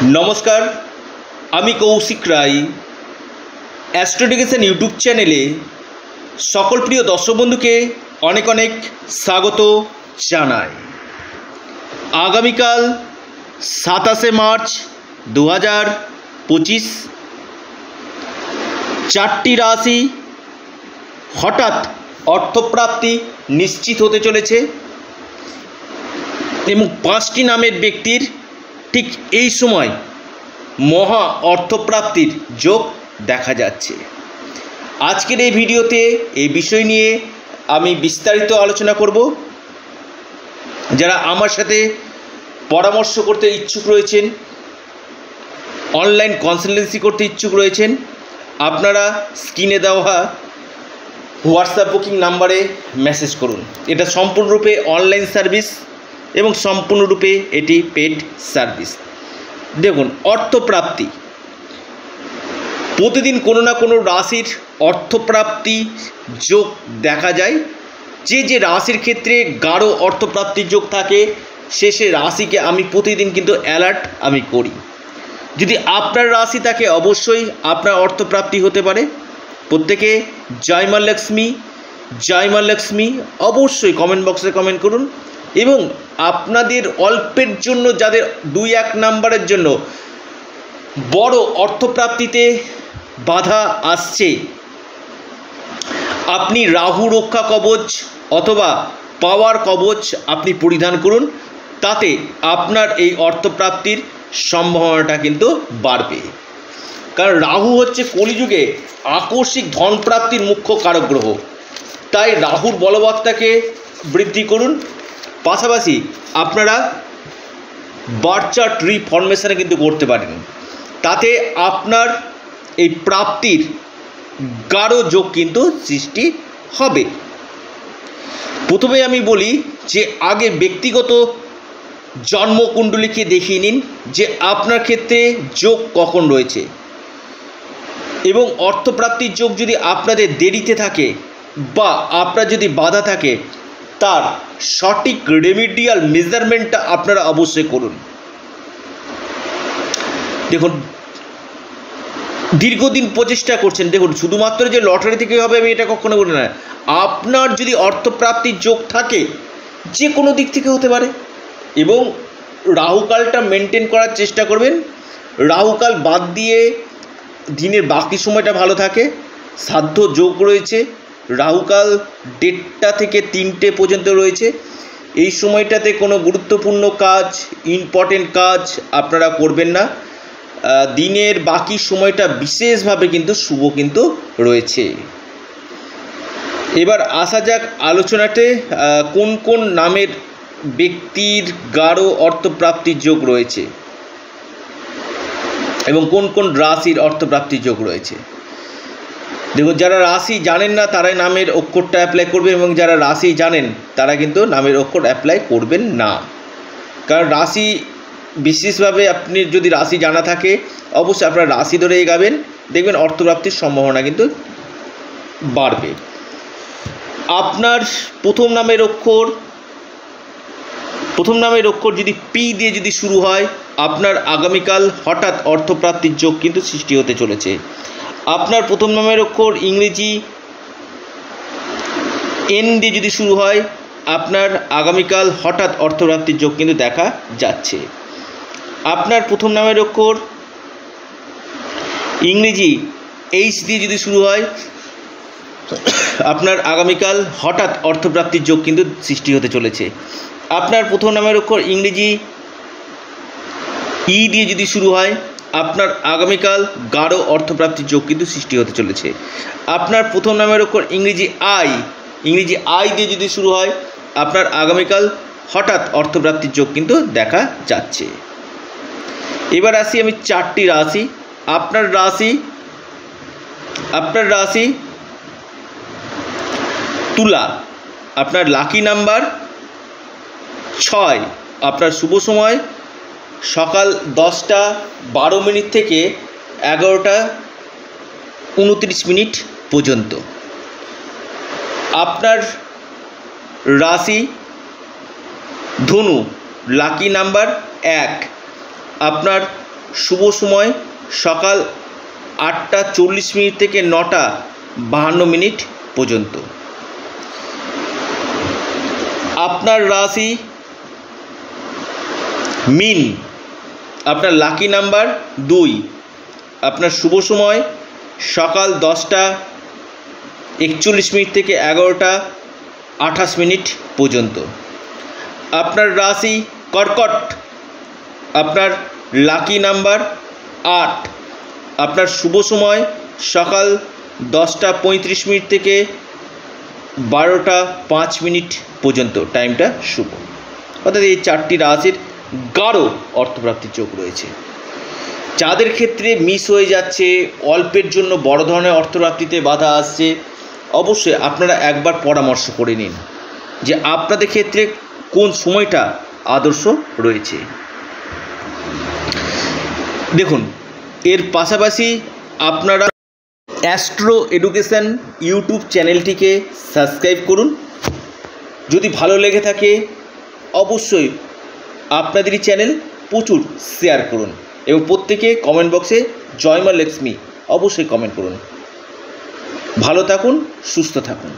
नमस्कार आमी कौशिक राय astro education YouTube चैनेले सकल प्रिय दर्शक बंधु के अनेक अनेक स्वागत जानाई। आगामीकाल 27 मार्च 2025 चारटी राशि हठात् अर्थप्राप्ति निश्चित होते चलेছে এবং 5টি नामेर व्यक्तिर ठीक এই সময় মহা অর্থপ্রাপ্তির যোগ দেখা যাচ্ছে। আজকের এই ভিডিওতে এই বিষয় নিয়ে আমি বিস্তারিত আলোচনা করব। যারা আমার সাথে পরামর্শ করতে ইচ্ছুক রয়েছেন, অনলাইন কনসালটেন্সি করতে ইচ্ছুক রয়েছেন, আপনারা স্ক্রিনে দেওয়া হোয়াটসঅ্যাপ বুকিং নাম্বারে মেসেজ করুন। এটা সম্পূর্ণরূপে অনলাইন সার্ভিস এবং সম্পূর্ণরূপে এটি পেড সার্ভিস। দেখুন, অর্থপ্রাপ্তি প্রতিদিন কোনো না কোনো রাশির অর্থপ্রাপ্তি যোগ দেখা যায়। যে রাশির ক্ষেত্রে গাঢ় অর্থপ্রাপ্তির যোগ থাকে সে রাশিকে আমি প্রতিদিন কিন্তু অ্যালার্ট আমি করি। যদি আপনার রাশি থাকে অবশ্যই আপনার অর্থপ্রাপ্তি হতে পারে। প্রত্যেকে জয় মা লক্ষ্মী, জয় মা লক্ষ্মী অবশ্যই কমেন্ট বক্সে কমেন্ট করুন। এবং আপনাদের অল্পের জন্য, যাদের 2-1 নাম্বারের জন্য বড় অর্থপ্রাপ্তিতে বাধা আসছে, আপনি রাহু রক্ষা কবচ অথবা পাওয়ার কবচ আপনি পরিধান করুন। তাতে আপনার এই অর্থপ্রাপ্তির সম্ভাবনাটা কিন্তু বাড়বে। কারণ রাহু হচ্ছে কলিযুগে আকস্মিক ধনপ্রাপ্তির মুখ্য কারক গ্রহ। তাই রাহুর বলবত্তাকে বৃদ্ধি করুন। পাশাপাশি আপনারা বার্থ চার্ট রিফরমেশনে কিন্তু করতে পারেন। তাতে আপনার এই প্রাপ্তির গাঢ় যোগ কিন্তু সৃষ্টি হবে। প্রথমে আমি বলি যে আগে ব্যক্তিগত জন্মকুণ্ডলীকে দেখিয়ে নিন যে আপনার ক্ষেত্রে যোগ কখন রয়েছে, এবং অর্থপ্রাপ্তির যোগ যদি আপনাদের দেরিতে থাকে বা আপনার যদি বাধা থাকে তার সঠিক রেমিডিয়াল মেজারমেন্টটা আপনারা অবশ্যই করুন। দেখুন, দীর্ঘদিন প্রচেষ্টা করছেন, দেখুন শুধুমাত্র যে লটারি থেকে হবে আমি এটা কখনো বলি না। আপনার যদি অর্থপ্রাপ্তির যোগ থাকে যে কোনো দিক থেকে হতে পারে, এবং রাহুকালটা মেনটেন করার চেষ্টা করবেন। রাহুকাল বাদ দিয়ে দিনের বাকি সময়টা ভালো থাকে। সাধ্য যোগ রয়েছে। রাহুকাল 1:30 থেকে 3টে পর্যন্ত রয়েছে। এই সময়টাতে কোনো গুরুত্বপূর্ণ কাজ, ইম্পর্টেন্ট কাজ আপনারা করবেন না। দিনের বাকি সময়টা বিশেষভাবে কিন্তু শুভ কিন্তু রয়েছে। এবার আসা যাক আলোচনাতে কোন কোন নামের ব্যক্তির গাঢ় অর্থপ্রাপ্তির যোগ রয়েছে এবং কোন কোন রাশির অর্থপ্রাপ্তির যোগ রয়েছে। দেখুন, যারা রাশি জানেন না তারাই নামের অক্ষরটা অ্যাপ্লাই করবেন, এবং যারা রাশি জানেন তারা কিন্তু নামের অক্ষর অ্যাপ্লাই করবেন না। কারণ রাশি বিশেষভাবে আপনি যদি রাশি জানা থাকে অবশ্যই আপনার রাশি ধরে এগাবেন, দেখবেন অর্থপ্রাপ্তির সম্ভাবনা কিন্তু বাড়বে। আপনার প্রথম নামের অক্ষর যদি পি দিয়ে যদি শুরু হয়, আপনার আগামীকাল হঠাৎ অর্থপ্রাপ্তির যোগ কিন্তু সৃষ্টি হতে চলেছে। আপনার প্রথম নামের অক্ষর ইংরেজি এন দিয়ে যদি শুরু হয়, আপনার আগামীকাল হঠাৎ অর্থপ্রাপ্তির যোগ কিন্তু দেখা যাচ্ছে। আপনার প্রথম নামের অক্ষর ইংরেজি এইচ দিয়ে যদি শুরু হয়, আপনার আগামীকাল হঠাৎ অর্থপ্রাপ্তির যোগ কিন্তু সৃষ্টি হতে চলেছে। আপনার প্রথম নামের অক্ষর ইংরেজি ই দিয়ে যদি শুরু হয়, আপনার আগামীকাল গাঢ় অর্থপ্রাপ্তির যোগ কিন্তু সৃষ্টি হতে চলেছে। আপনার প্রথম নামের অক্ষর ইংরেজি আই দিয়ে যদি শুরু হয়, আপনার আগামীকাল হঠাৎ অর্থপ্রাপ্তির যোগ কিন্তু দেখা যাচ্ছে। এবার আসি আমি 4টি রাশি। আপনার রাশি তুলা। আপনার লাকি নাম্বার 6। আপনার শুভ সময় সকাল 10:12 থেকে 11:29 পর্যন্ত। আপনার রাশি ধনু, লাকি নাম্বার 1। আপনার শুভ সময় সকাল 8:40 থেকে 9:52 পর্যন্ত। আপনার রাশি মীন, আপনার লাকি নাম্বার 2, আপনার শুভ সময় সকাল 10:41 থেকে 11:28 পর্যন্ত। আপনার রাশি কর্কট, আপনার লাকি নাম্বার 8, আপনার শুভ সময় সকাল 10:35 থেকে 12:05 পর্যন্ত, টাইমটা শুভ। অর্থাৎ এই 4টি রাশির গাঢ় অর্থপ্রাপ্তির যোগ রয়েছে। যাদের ক্ষেত্রে মিস হয়ে যাচ্ছে, অল্পের জন্য বড় ধরনের অর্থপ্রাপ্তিতে বাধা আসছে, অবশ্যই আপনারা একবার পরামর্শ করে নিন যে আপনাদের ক্ষেত্রে কোন সময়টা আদর্শ রয়েছে। দেখুন, এর পাশাপাশি আপনারা অ্যাস্ট্রো এডুকেশন ইউটিউব চ্যানেলটিকে সাবস্ক্রাইব করুন। যদি ভালো লেগে থাকে অবশ্যই আপনাদেরই চ্যানেল প্রচুর শেয়ার করুন এবং প্রত্যেকে কমেন্ট বক্সে জয় মা লক্ষ্মী অবশ্যই কমেন্ট করুন। ভালো থাকুন, সুস্থ থাকুন।